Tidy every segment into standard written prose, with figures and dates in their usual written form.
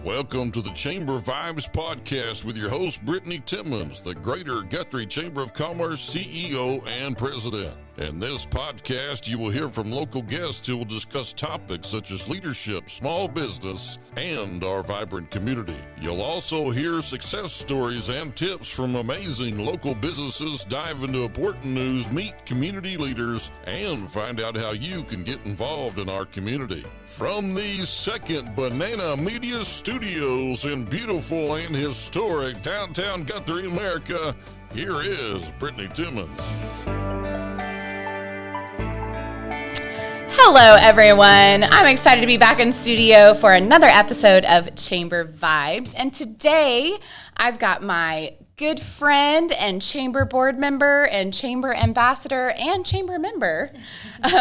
Welcome to the Chamber Vibes podcast with your host, Brittany Timmons, the Greater Guthrie Chamber of Commerce CEO and President. In this podcast, you will hear from local guests who will discuss topics such as leadership, small business, and our vibrant community. You'll also hear success stories and tips from amazing local businesses, dive into important news, meet community leaders, and find out how you can get involved in our community. From the Second Banana Media Studios in beautiful and historic downtown Guthrie, America, here is Brittany Timmons. Hello, everyone. I'm excited to be back in studio for another episode of Chamber Vibes. And today, I've got my good friend and chamber board member and chamber ambassador and chamber member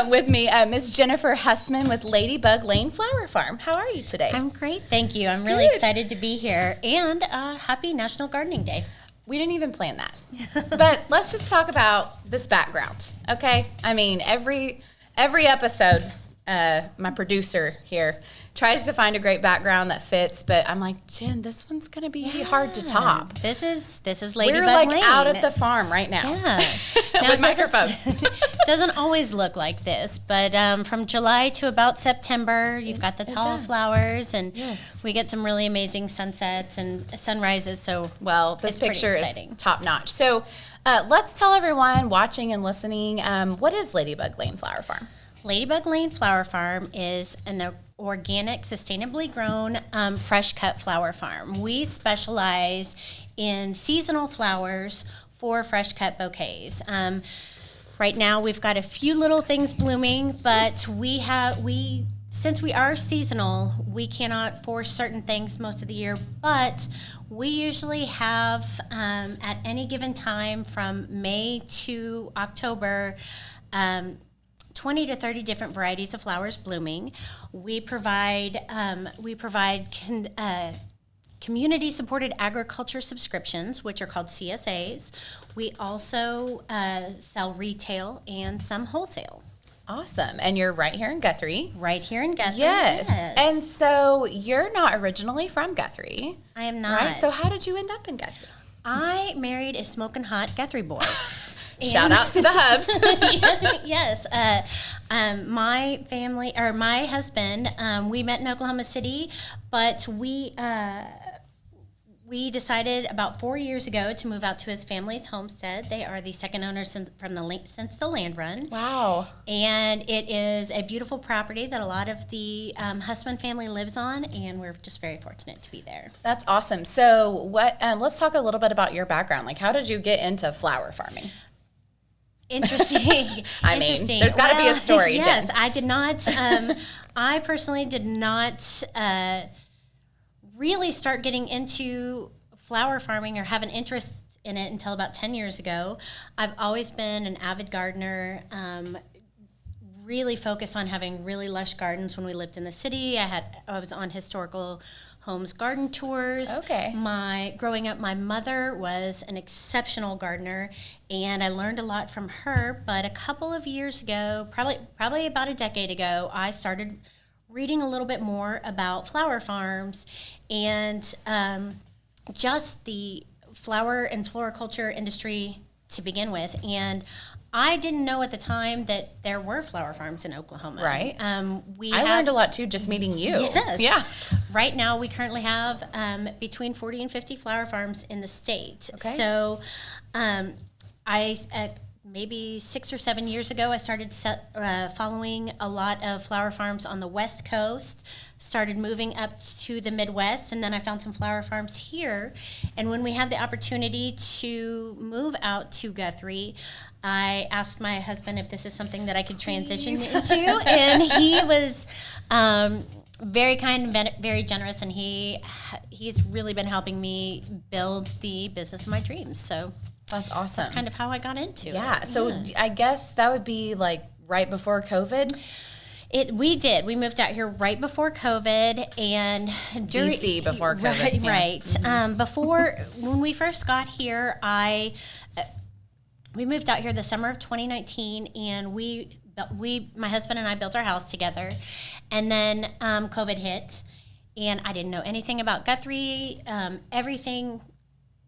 with me, Miss Jennifer Husmann with Ladybug Lane Flower Farm. How are you today? I'm great, thank you. I'm really excited to be here, and happy National Gardening Day. We didn't even plan that. But let's just talk about this background, okay? I mean, every episode, my producer here tries to find a great background that fits, but I'm like, Jen, this one's going to be hard to top. This is Ladybug We're like Lane. out at the farm right now. Yeah. Now, with microphones. Doesn't always look like this, but from July to about September, you've got the tall flowers, and we get some really amazing sunsets and sunrises. So, well, this picture is top notch. So, let's tell everyone watching and listening, what is Ladybug Lane Flower Farm? Ladybug Lane Flower Farm is an organic, sustainably grown, fresh cut flower farm. We specialize in seasonal flowers for fresh cut bouquets. Right now, we've got a few little things blooming, but since we are seasonal, we cannot force certain things most of the year, but we usually have, at any given time from May to October, 20 to 30 different varieties of flowers blooming. We provide community-supported agriculture subscriptions, which are called CSAs. We also sell retail and some wholesale. Awesome. And you're right here in Guthrie. Right here in Guthrie. Yes. And so you're not originally from Guthrie. I am not. Right? So how did you end up in Guthrie? I married a smoking hot Guthrie boy. Shout out to the Hubs. Yes. My family, or my husband, we met in Oklahoma City, but we decided about 4 years ago to move out to his family's homestead. They are the second owners since the land run. Wow. And it is a beautiful property that a lot of the Husmann family lives on, and we're just very fortunate to be there. That's awesome. So let's talk a little bit about your background. Like, how did you get into flower farming? Interesting. Interesting. There's got to be a story, yes, Jen. I did not. I personally did not really start getting into flower farming or have an interest in it until about 10 years ago. I've always been an avid gardener, really focused on having really lush gardens when we lived in the city. I was on historical homes garden tours. Okay. Growing up, my mother was an exceptional gardener, and I learned a lot from her. But a couple of years ago, probably about a decade ago, I started reading a little bit more about flower farms and just the flower and floriculture industry to begin with. And I didn't know at the time that there were flower farms in Oklahoma. Right. I learned a lot too just meeting you. Yes. Yeah. Right now, we currently have between 40 and 50 flower farms in the state. Okay. So, maybe 6 or 7 years ago, I started following a lot of flower farms on the West Coast, started moving up to the Midwest, and then I found some flower farms here. And when we had the opportunity to move out to Guthrie, I asked my husband if this is something that I could transition into, and he was very kind and very generous, and he's really been helping me build the business of my dreams. So that's awesome. That's kind of how I got into it. Yeah. So I guess that would be like right before COVID. We did. We moved out here right before COVID, and DC before COVID. Right. Mm-hmm. When we first got here, we moved out here the summer of 2019, and my husband and I built our house together, and then COVID hit, and I didn't know anything about Guthrie. Everything,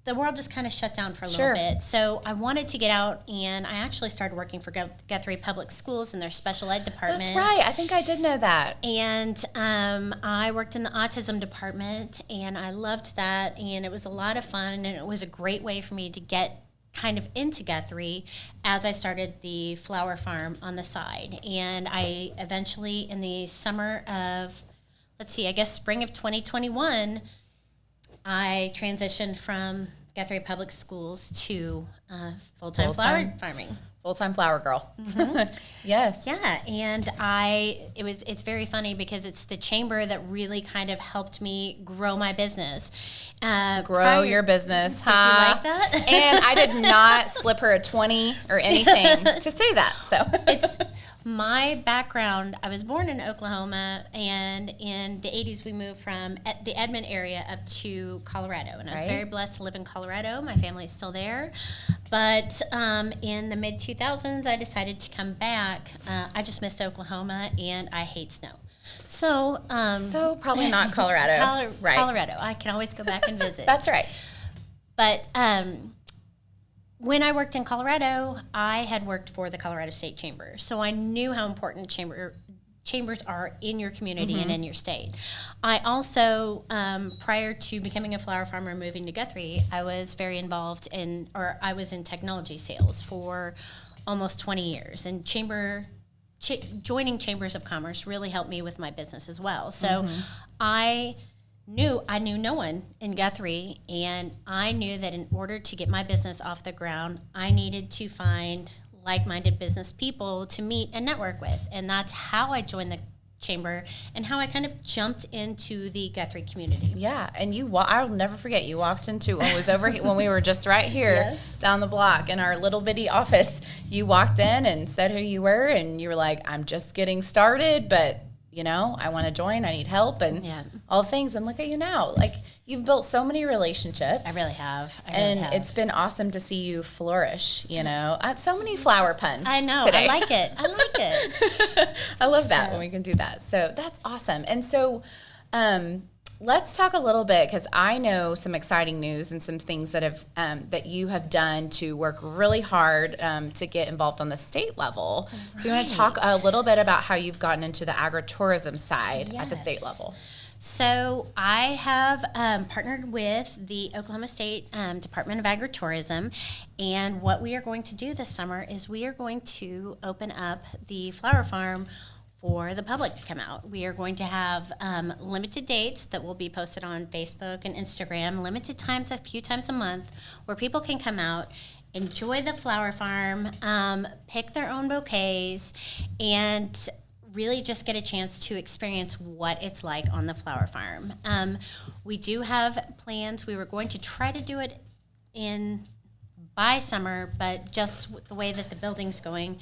the world just kind of shut down for a little bit. So I wanted to get out, and I actually started working for Guthrie Public Schools in their special ed department. That's right. I think I did know that. And I worked in the autism department, and I loved that, and it was a lot of fun, and it was a great way for me to get kind of into Guthrie as I started the flower farm on the side. And I eventually, in the summer of, spring of 2021, I transitioned from Guthrie Public Schools to full-time flower farming. Full-time flower girl. Mm-hmm. Yes. Yeah, and it's very funny because it's the chamber that really kind of helped me grow my business. Your business, huh? Did you like that? And I did not slip her a 20 or anything to say that. So it's my background. I was born in Oklahoma, and in the 80s we moved from the Edmond area up to Colorado, and I was very blessed to live in Colorado. My family is still there, but in the mid-2000s I decided to come back. I just missed Oklahoma, and I hate snow. So probably not Colorado. Right. Colorado. I can always go back and visit. That's right. But when I worked in Colorado, I had worked for the Colorado State Chamber, so I knew how important chambers are in your community and in your state. I also, prior to becoming a flower farmer and moving to Guthrie, I was very involved I was in technology sales for almost 20 years, and joining chambers of commerce really helped me with my business as well. So I knew no one in Guthrie, and I knew that in order to get my business off the ground, I needed to find like-minded business people to meet and network with, and that's how I joined the chamber and how I kind of jumped into the Guthrie community. Yeah, and I'll never forget, you walked into, when we were just right here down the block in our little bitty office. You walked in and said who you were, and you were like, I'm just getting started, but I want to join, I need help, and all things. And look at you now. Like, you've built so many relationships. I really have. It's been awesome to see you flourish, so many flower puns. I know. Today. I like it. I love that when we can do that. So that's awesome. And so let's talk a little bit, because I know some exciting news and some things that you have done to work really hard to get involved on the state level. Right. So you want to talk a little bit about how you've gotten into the agritourism side at the state level. So I have partnered with the Oklahoma State Department of Agritourism, and what we are going to do this summer is we are going to open up the flower farm for the public to come out. We are going to have limited dates that will be posted on Facebook and Instagram, limited times, a few times a month, where people can come out, enjoy the flower farm, pick their own bouquets, and really just get a chance to experience what it's like on the flower farm. We do have plans. We were going to try to do it by summer, but just with the way that the building's going,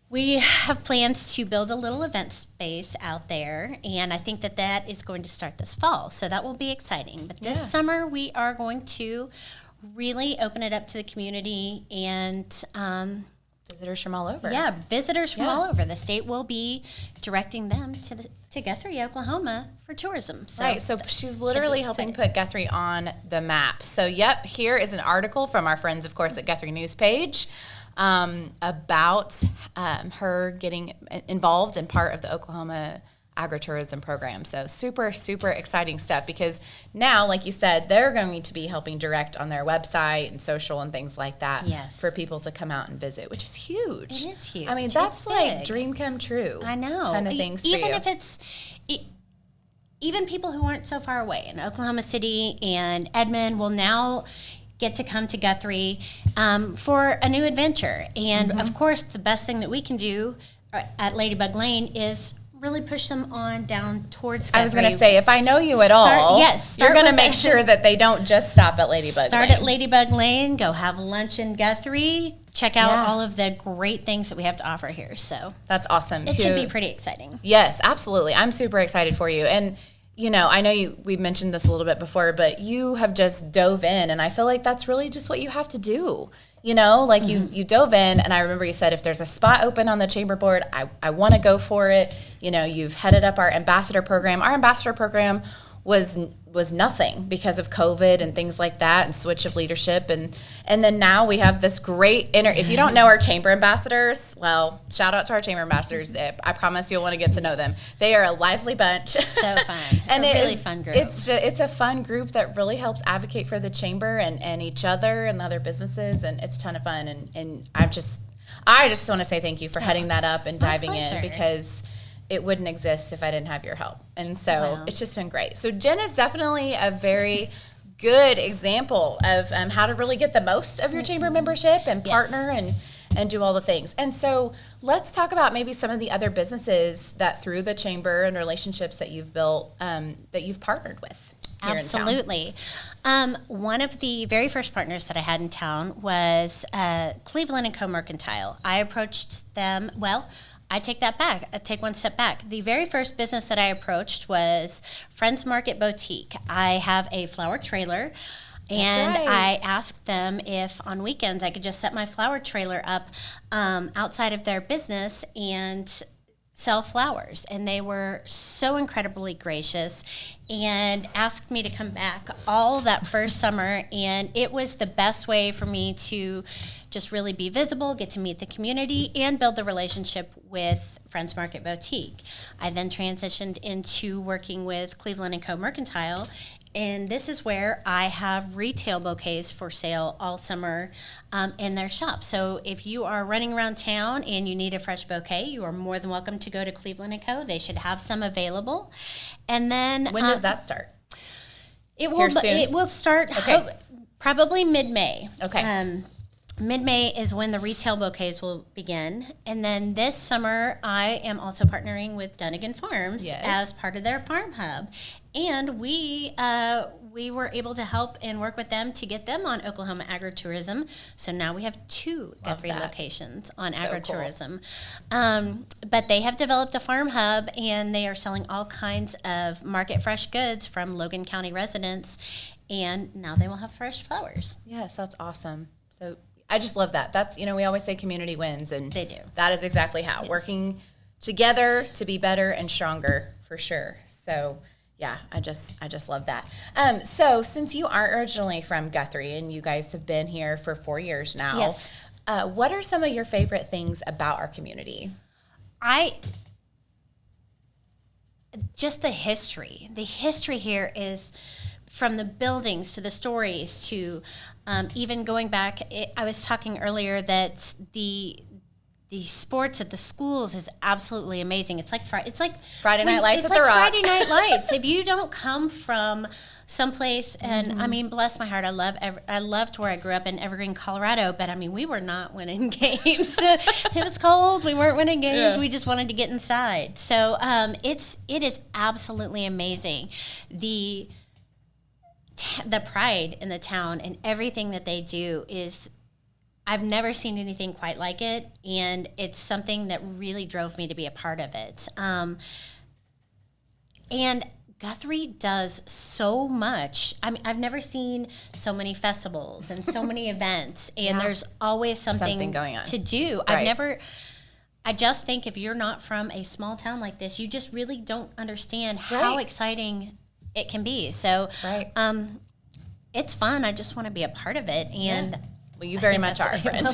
we have plans to build a little event space out there, and I think that is going to start this fall. So that will be exciting. But this summer, we are going to really open it up to the community, and visitors from all over. Yeah, visitors from all over. The state will be directing them to Guthrie, Oklahoma for tourism. So right, so she's literally helping put Guthrie on the map. So here is an article from our friends, of course, at Guthrie News page about her getting involved in part of the Oklahoma agritourism program. So super, super exciting stuff, because now, like you said, they're going to be helping direct on their website and social and things like that for people to come out and visit, which is huge. It is huge. I mean, that's like dream come true. I know. Kind of things even for you. If it's even people who aren't so far away in Oklahoma City and Edmond will now get to come to Guthrie for a new adventure. And of course, the best thing that we can do at Ladybug Lane is really push them on down towards Guthrie. I was going to say, if I know you at all, you're going to make sure that they don't just stop at Ladybug Lane. Start at Ladybug Lane, go have lunch in Guthrie, check out all of the great things that we have to offer here. So that's awesome. It should be pretty exciting. Yes, absolutely. I'm super excited for you. And I know we mentioned this a little bit before, but you have just dove in, and I feel like that's really just what you have to do. You know, like you dove in, and I remember you said, if there's a spot open on the chamber board, I want to go for it. You know, you've headed up our ambassador program. Our ambassador program was nothing because of COVID and things like that, and switch of leadership, and then now we have this great if you don't know our chamber ambassadors, well, shout out to our chamber ambassadors. I promise you'll want to get to know them. They are a lively bunch. So fun. And a really fun group. It's a fun group that really helps advocate for the chamber and each other and other businesses, and it's a ton of fun, and I just want to say thank you for heading that up and diving in, because it wouldn't exist if I didn't have your help. And so it's just been great. So Jen is definitely a very good example of how to really get the most of your chamber membership and partner and do all the things. And so let's talk about maybe some of the other businesses that through the chamber and relationships that you've built, that you've partnered with. Absolutely. One of the very first partners that I had in town was Cleveland & Co. Mercantile. I approached them, I take that back. I take one step back. The very first business that I approached was Friends Market Boutique. I have a flower trailer, and I asked them if on weekends I could just set my flower trailer up outside of their business and sell flowers. And they were so incredibly gracious and asked me to come back all that first summer. And it was the best way for me to just really be visible, get to meet the community, and build the relationship with Friends Market Boutique. I then transitioned into working with Cleveland & Co. Mercantile, and this is where I have retail bouquets for sale all summer in their shop. So if you are running around town and you need a fresh bouquet, you are more than welcome to go to Cleveland & Co. They should have some available. And then when does that start? It will start probably mid-May. Okay. Mid-May is when the retail bouquets will begin. And then this summer, I am also partnering with Dunnigan Farms as part of their farm hub. And we were able to help and work with them to get them on Oklahoma agritourism. So now we have 2 Guthrie locations on agritourism. Cool. But they have developed a farm hub, and they are selling all kinds of market fresh goods from Logan County residents. And now they will have fresh flowers. Yes, that's awesome. So I just love that. That's, we always say community wins, and they do. That is exactly how. Yes. Working together to be better and stronger, for sure. So yeah, I just love that. So since you aren't originally from Guthrie and you guys have been here for 4 years now, what are some of your favorite things about our community? Just the history. The history here is from the buildings to the stories to even going back. I was talking earlier that the sports at the schools is absolutely amazing. It's like Friday Night Lights at the Rock. Friday Night Lights. If you don't come from someplace, and I mean, bless my heart, I loved where I grew up in Evergreen, Colorado, but I mean, we were not winning games. It was cold. We weren't winning games. We just wanted to get inside. So it is absolutely amazing. The pride in the town and everything that they do is, I've never seen anything quite like it, and it's something that really drove me to be a part of it. And Guthrie does so much. I mean, I've never seen so many festivals and so many events, and there's always something going on to do. Right. I just think if you're not from a small town like this, you just really don't understand how exciting it can be. So it's fun. I just want to be a part of it, and well, you very much are, friend.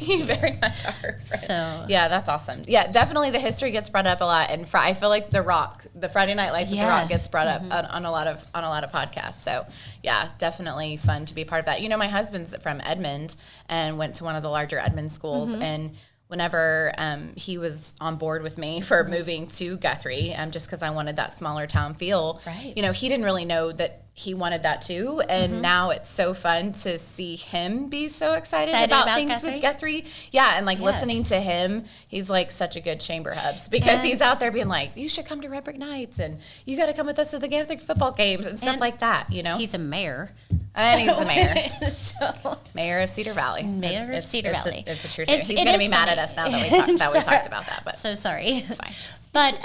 You very much are, friend. So yeah, that's awesome. Yeah, definitely the history gets brought up a lot, and I feel like the Friday Night Lights at the Rock gets brought up on a lot of podcasts. So yeah, definitely fun to be part of that. My husband's from Edmond and went to one of the larger Edmond schools, and whenever he was on board with me for moving to Guthrie, just because I wanted that smaller town feel, he didn't really know that he wanted that too, and now it's so fun to see him be so excited about things Guthrie? With Guthrie. Yeah, and listening to him, he's like such a good chamber hubs, because he's out there being like, you should come to Red Brick Nights, and you got to come with us to the Guthrie football games and stuff like that, He's a mayor. And he's the mayor. Mayor of Cedar Valley. Mayor of Cedar Valley. It's a true thing. He's going to be mad at us now that we talked about that. But so sorry. It's fine. But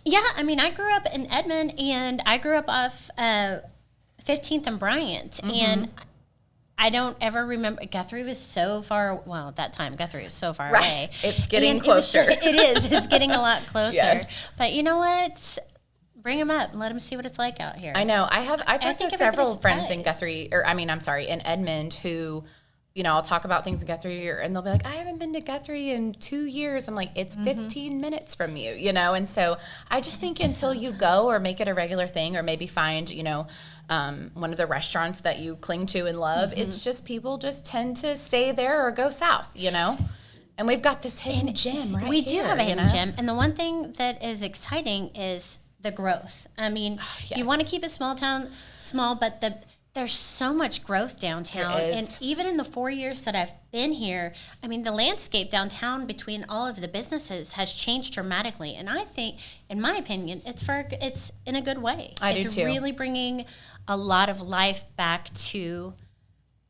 yeah, I mean, I grew up in Edmond, and I grew up off 15th and Bryant, and I don't ever remember. Guthrie was so far. Well, at that time, Guthrie was so far away. It's getting And closer. It is. It's getting a lot closer. Yes. But you know what? Bring them up and let them see what it's like out here. I know. I talked to think several everybody's friends in surprised. Guthrie, in Edmond who, I'll talk about things in Guthrie and they'll be like, I haven't been to Guthrie in 2 years. I'm like, it's 15 minutes from you, And so I just think until you go or make it a regular thing or maybe find, one of the restaurants that you cling to and love, it's just people just tend to stay there or go south, And we've got this hidden gem right We here. do have a hidden gem. And the one thing that is exciting is the growth. I mean, Yes. you want to keep a small town small, but there's so much growth downtown. There is. And even in the 4 years that I've been here, I mean, the landscape downtown between all of the businesses has changed dramatically. And I think, in my opinion, it's in a good way. I do It's too. really bringing a lot of life back to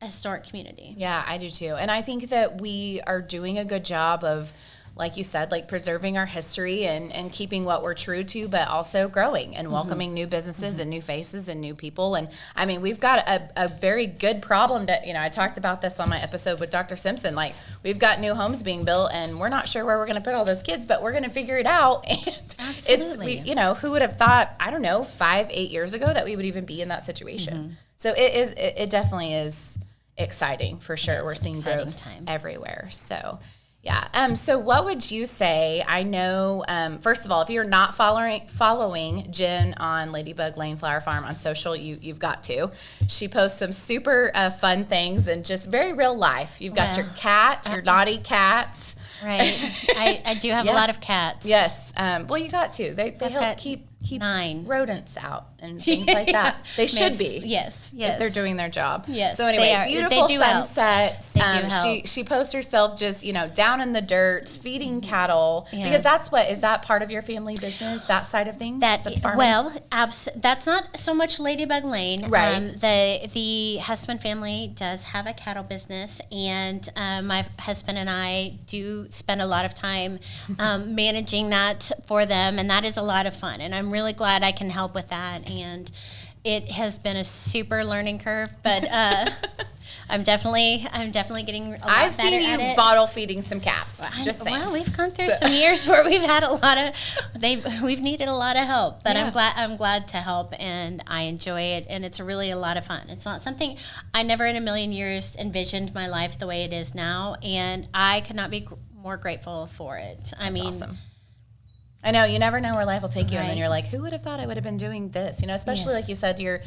a historic community. Yeah, I do too. And I think that we are doing a good job of, like you said, like preserving our history and keeping what we're true to, but also growing and welcoming new businesses and new faces and new people. And I mean, we've got a very good problem that, I talked about this on my episode with Dr. Simpson. Like, we've got new homes being built and we're not sure where we're going to put all those kids, but we're going to figure it out. And Absolutely. who would have thought, 5-8 years ago that we would even be in that situation. So it definitely is exciting for sure. We're seeing exciting growth time. everywhere. So yeah. So what would you say? I know, first of all, if you're not following Jen on Ladybug Lane Flower Farm on social, you've got to. She posts some super fun things and just very real life. You've got your cat, your naughty cats. Right. I do have a lot of cats. Yes. Well, you got to. They help got keep 9 rodents out and things like that. They should be. Yes. If they're doing their job. Yes, So anyway, they are. beautiful They do help. sunsets. They do help. She posts herself just, down in the dirt, feeding cattle. Yeah. Because is that part of your family business, that side of things? the farming? Well, that's not so much Ladybug Lane. Right. The Husmann family does have a cattle business, and my husband and I do spend a lot of time managing that for them, and that is a lot of fun. And I'm really glad I can help with that. And it has been a super learning curve, but I'm definitely getting a lot I've better seen at you it. bottle feeding some calves. Just saying. Well, we've gone through some years where we've had a lot of we've needed a lot of help, but Yeah. I'm glad to help, and I enjoy it, and it's really a lot of fun. It's not something I never in a million years envisioned my life the way it is now, and I could not be more grateful for it. I mean, Awesome. I know, you never know where life will take you, and then Right. you're like, who would have thought I would have been doing this? Especially Yes. like you said, your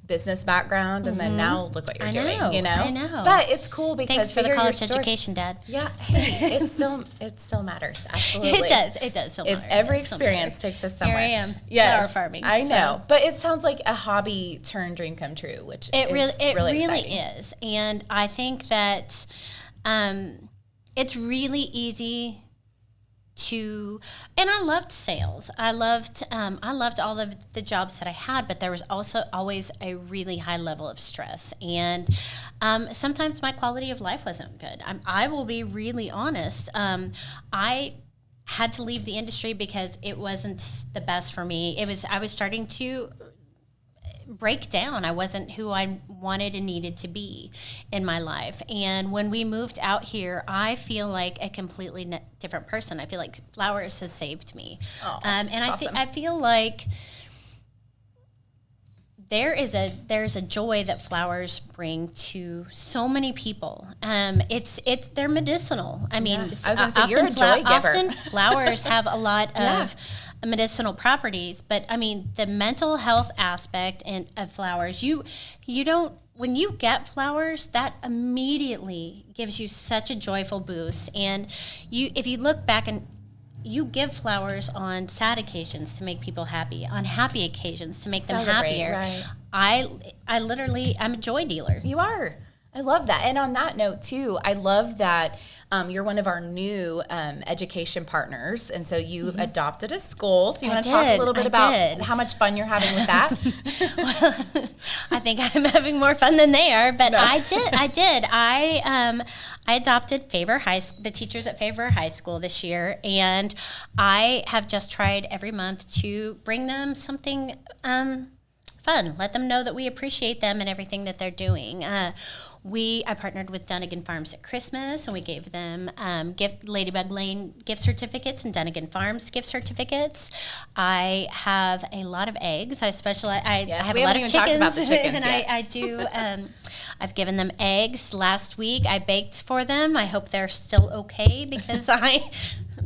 business background, and then now look what you're doing. I know. But it's cool because thanks for to the hear your college story- education, Dad. Yeah, hey, it still matters. Absolutely, It does. Still matter. Every It does still experience matter. takes us somewhere. Here I am, Yes, flower farming. I so. know, but it sounds like a hobby turned dream come true, which It is really exciting. is, and I think that it's really easy to. And I loved sales. I loved all of the jobs that I had, but there was also always a really high level of stress, and sometimes my quality of life wasn't good. I will be really honest. I had to leave the industry because it wasn't the best for me. I was starting to break down. I wasn't who I wanted and needed to be in my life. And when we moved out here, I feel like a completely different person. I feel like flowers has saved me. Oh, and awesome. I feel like there's a joy that flowers bring to so many people. They're medicinal. I mean, I was gonna say, you're a joy giver. Often flowers have a lot Yeah. of medicinal properties, but I mean the mental health aspect of flowers. You don't. When you get flowers, that immediately gives you such a joyful boost. And if you look back and you give flowers on sad occasions to make people happy, on happy occasions to make them Celebrate, happier. right. I literally, I'm a joy dealer. You are. I love that. And on that note, too, I love that you're one of our new education partners. And so you adopted a school. So you want to talk a little bit about how much fun you're having with that? Well, I think I'm having more fun than they are, but I did. I adopted the teachers at Favor High School this year, and I have just tried every month to bring them something fun fun. Let them know that we appreciate them and everything that they're doing. I partnered with Dunnigan Farms at Christmas, and we gave them Ladybug Lane gift certificates and Dunnigan Farms gift certificates. I have a lot of eggs. I have a lot of chickens, about the chickens and I do. I've given them eggs. Last week I baked for them. I hope they're still okay because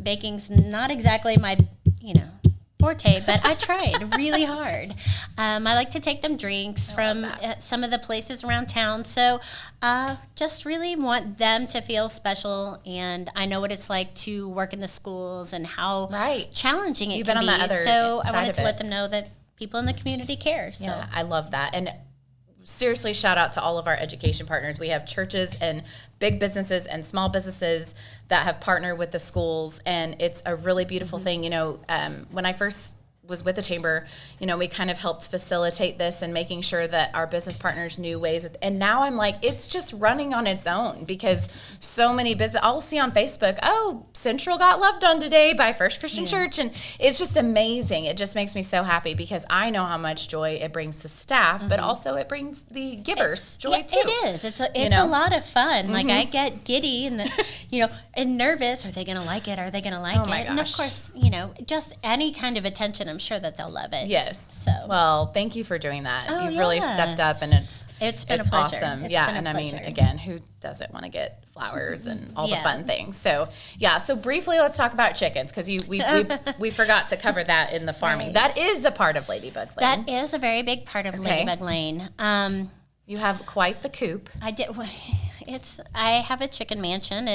baking's not exactly my forte, but I tried really hard. I like to take them drinks from some of the places around town. So just really want them to feel special. And I know what it's like to work in the schools and how challenging it can be. So I wanted to let them know that people in the community care. So yeah, I love that. And seriously, shout out to all of our education partners. We have churches and big businesses and small businesses that have partnered with the schools, and it's a really beautiful thing. When I first was with the chamber, we kind of helped facilitate this and making sure that our business partners knew ways. And now I'm like, it's just running on its own because so many I'll see on Facebook, Central got loved on today by First Christian Church. And it's just amazing. It just makes me so happy because I know how much joy it brings the staff, but also it brings the givers joy too. It is. It's a lot of fun. Like I get giddy and and nervous. Are they going to like it? Are they going to like it? My gosh. And of course, just any kind of attention, I'm sure that they'll love it. Yes. So well, thank you for doing that. Oh, You've really stepped up, and it's been a pleasure. Awesome. It's been a I pleasure. mean, again, who doesn't want to get flowers and all the fun things? So so briefly, let's talk about chickens because we forgot to cover that in the farming. Right. That is a part of Ladybug Lane. That is a very big part of Ladybug Lane. You have quite the coop. I did. I have a chicken mansion.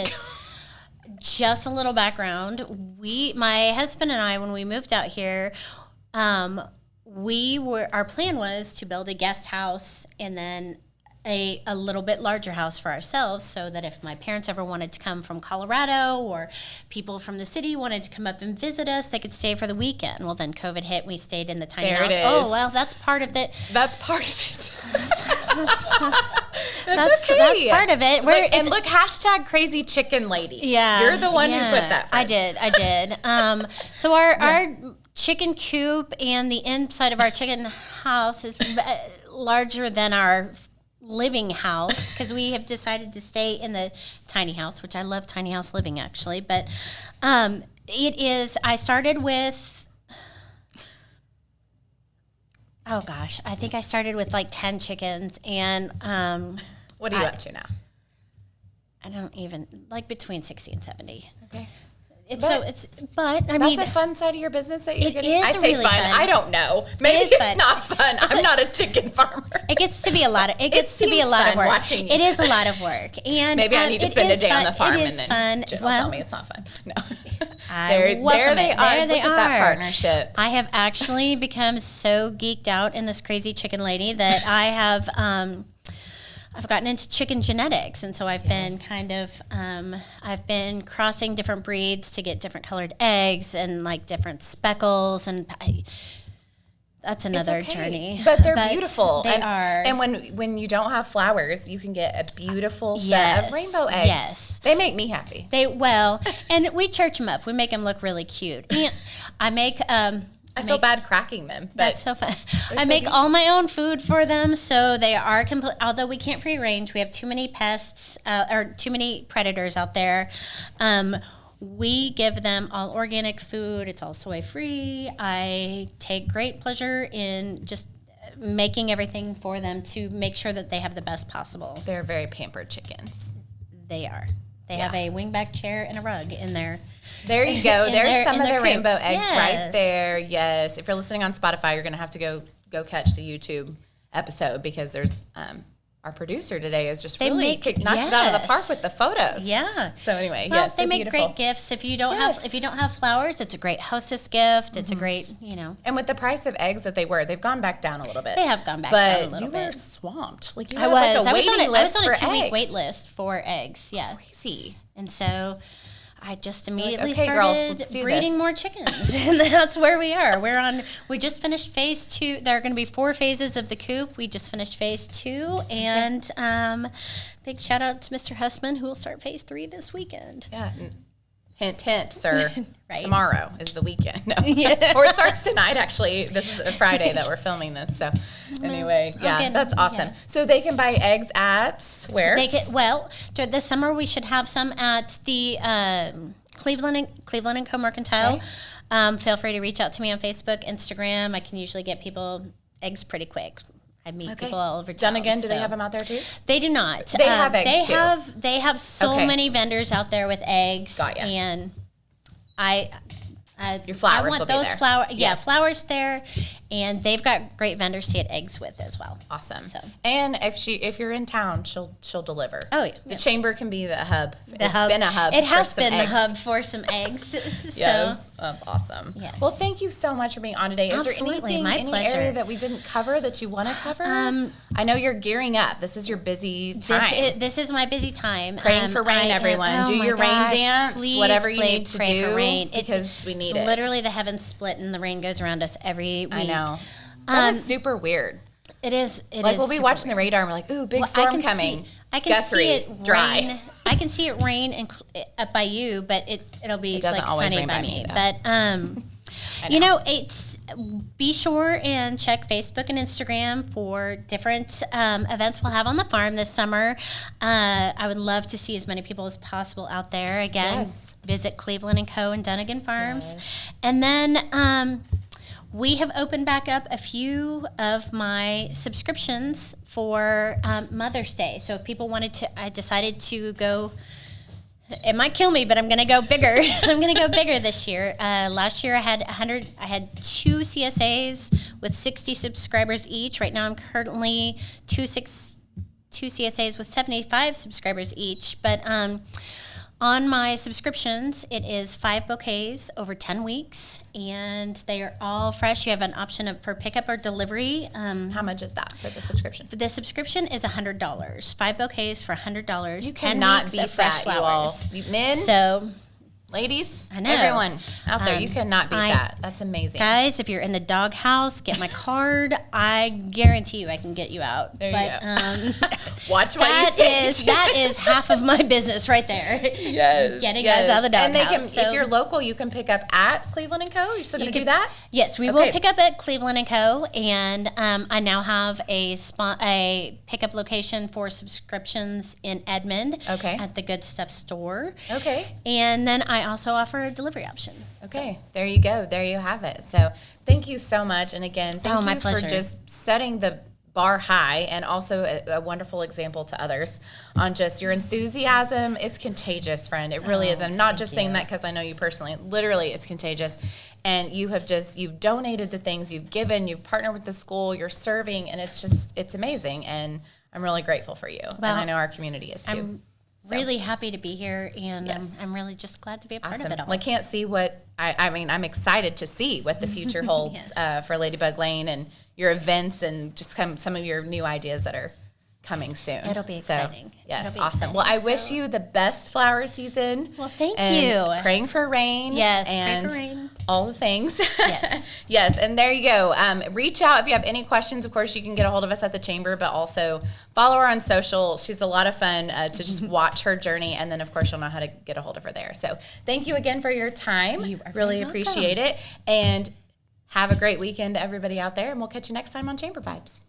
Just a little background. My husband and I, when we moved out here, our plan was to build a guest house and then a little bit larger house for ourselves so that if my parents ever wanted to come from Colorado or people from the city wanted to come up and visit us, they could stay for the weekend. Well, then COVID hit. We stayed in the tiny house. It is. Oh, well, that's part of it. That's part of it. That's part of it. Look, hashtag crazy chicken lady. Yeah. You're the one who put that first. I did. So our chicken coop and the inside of our chicken house is larger than our living house because we have decided to stay in the tiny house, which I love tiny house living actually. But I started with, I think I started with like 10 chickens and what are you up to now? I don't even, like between 60 and 70. Okay. That's a fun side of your business that you're getting. I say really fun. I don't know. Maybe it's not fun. I'm not a chicken farmer. It gets to be a lot of. It gets to be a lot of work. Watching you. It is a lot of work, and maybe I need to spend a day on the farm and then Jill will tell me it's not fun. No. There they are. Look at that partnership. I have actually become so geeked out in this crazy chicken lady that I have. I've gotten into chicken genetics, and so I've been I've been crossing different breeds to get different colored eggs and like different speckles, and that's another journey. But they're beautiful. They are. And when you don't have flowers, you can get a beautiful set of rainbow eggs. Yes. They make me happy. And we church them up. We make them look really cute. And I make... I feel bad cracking them. But that's so fun. I make all my own food for them, so they are complete. Although we can't free range, we have too many pests or too many predators out there. We give them all organic food. It's all soy free. I take great pleasure in just making everything for them to make sure that they have the best possible. They're very pampered chickens. They are. They have a wingback chair and a rug in there. There you go. There's some of the rainbow eggs right there. Yes. If you're listening on Spotify, you're going to have to go catch the YouTube episode because there's our producer today is just knocks it out of the park with the photos. Yeah. So anyway, well, they make great gifts. If you don't have flowers, it's a great hostess gift. It's a great, And with the price of eggs that they've gone back down a little bit. They have gone back down a little bit. But you were swamped. Like you I was. Like I was on a 2-week wait list for eggs. Yeah. Crazy. And so I just immediately started breeding more chickens, and that's where we are. We just finished phase 2. There are going to be 4 phases of the coop. We just finished phase 2, and big shout out to Mr. Husmann, who will start phase 3 this weekend. Yeah. Hint, hint, sir. Right. Tomorrow is the weekend. No. Or it starts tonight, actually. This is a Friday that we're filming this. So anyway, yeah, that's awesome. Yeah. So they can buy eggs at where? They can, well, this summer we should have some at the Cleveland and Co. Mercantile. Okay. Feel free to reach out to me on Facebook, Instagram. I can usually get people eggs pretty quick. I meet people all over town. Again, do they have them out there too? They do not. They have eggs too. They have so many vendors out there with eggs. Got ya. And your flowers I want will be those there. flowers. Yeah, flowers there, and they've got great vendors to get eggs with as well. Awesome. So. And if you're in town, she'll deliver. Oh yeah. The chamber can be the hub. It's been a hub. It has for been some eggs. the hub for some eggs. Yes, that's awesome. Yes. Well, thank you so much for being on today. Is Absolutely, there anything, my any pleasure. area that we didn't cover that you want to cover? I know you're gearing up. This is your busy time. This is my busy time. Praying for rain, everyone. Do your rain dance, please, whatever you need to pray do, for rain. because we need it. Literally, the heavens split and the rain goes around us every week. I know. That is super weird. It is. We'll be watching the radar and we're like, ooh, big storm coming. I can Guthrie, see it dry. rain. I can see it rain up by you, but it'll be like sunny by me. But it's be sure and check Facebook and Instagram for different events we'll have on the farm this summer. I would love to see as many people as possible out there. Again, visit Cleveland and Co. and Dunnigan Farms, and then. We have opened back up a few of my subscriptions for Mother's Day. So if people wanted to, I decided to go. It might kill me, but I'm going to go bigger. I'm going to go bigger this year. Last year I had 100. I had 2 CSAs with 60 subscribers each. Right now I'm currently two CSAs with 75 subscribers each. But on my subscriptions, it is 5 bouquets over 10 weeks, and they are all fresh. You have an option for pickup or delivery. How much is that for the subscription? The subscription is $100. 5 bouquets for $100. You 10 cannot weeks beat of fresh that, flowers. you all. Men, So, ladies, I know. everyone out there, you cannot beat that. That's amazing. Guys, if you're in the doghouse, get my card. I guarantee you I can get you out. There you go. Watch what you say. That is half of my business right there. Yes. Getting guys out of the And they doghouse. can, if you're local, you can pick up at Cleveland and Co. You're still going to do that? Yes, we will pick up at Cleveland and Co. And I now have a pickup location for subscriptions in Edmond. Okay. At the Good Stuff store. Okay. And then I also offer a delivery option. Okay, there you go. There you have it. So thank you so much. And again, thank my you pleasure. for just setting the bar high and also a wonderful example to others on just your enthusiasm. It's contagious, friend. It really is. And I'm not just saying that because I know you personally. Literally, it's contagious. And you've donated the things, you've given, you've partnered with the school, you're serving, and it's amazing. And I'm really grateful for you. And I know our community is too. I'm really happy to be here, and I'm really just glad to be a part of it all. Well, I can't see what, I'm excited to see what the future holds for Ladybug Lane and your events and just some of your new ideas that are coming soon. It'll be exciting. Yes, It'll be awesome. exciting. Well, I wish you the best flower season. Well, thank and you. Praying for rain. Yes, and pray for rain. All the things. Yes. Yes, and there you go. Reach out if you have any questions. Of course, you can get a hold of us at the chamber, but also follow her on social. She's a lot of fun to just watch her journey, and then, of course, you'll know how to get a hold of her there. So thank you again for your time. You are really very appreciate it. And have a great weekend to everybody out there, and we'll catch you next time on Chamber Vibes.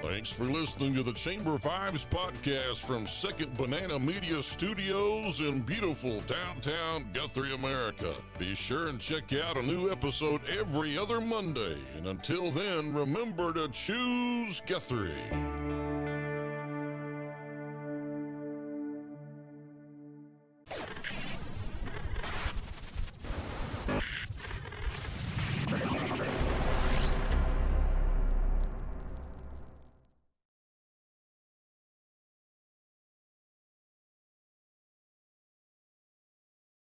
Thanks for listening to the Chamber Vibes podcast from Second Banana Media Studios in beautiful downtown Guthrie, America. Be sure and check out a new episode every other Monday. And until then, remember to choose Guthrie.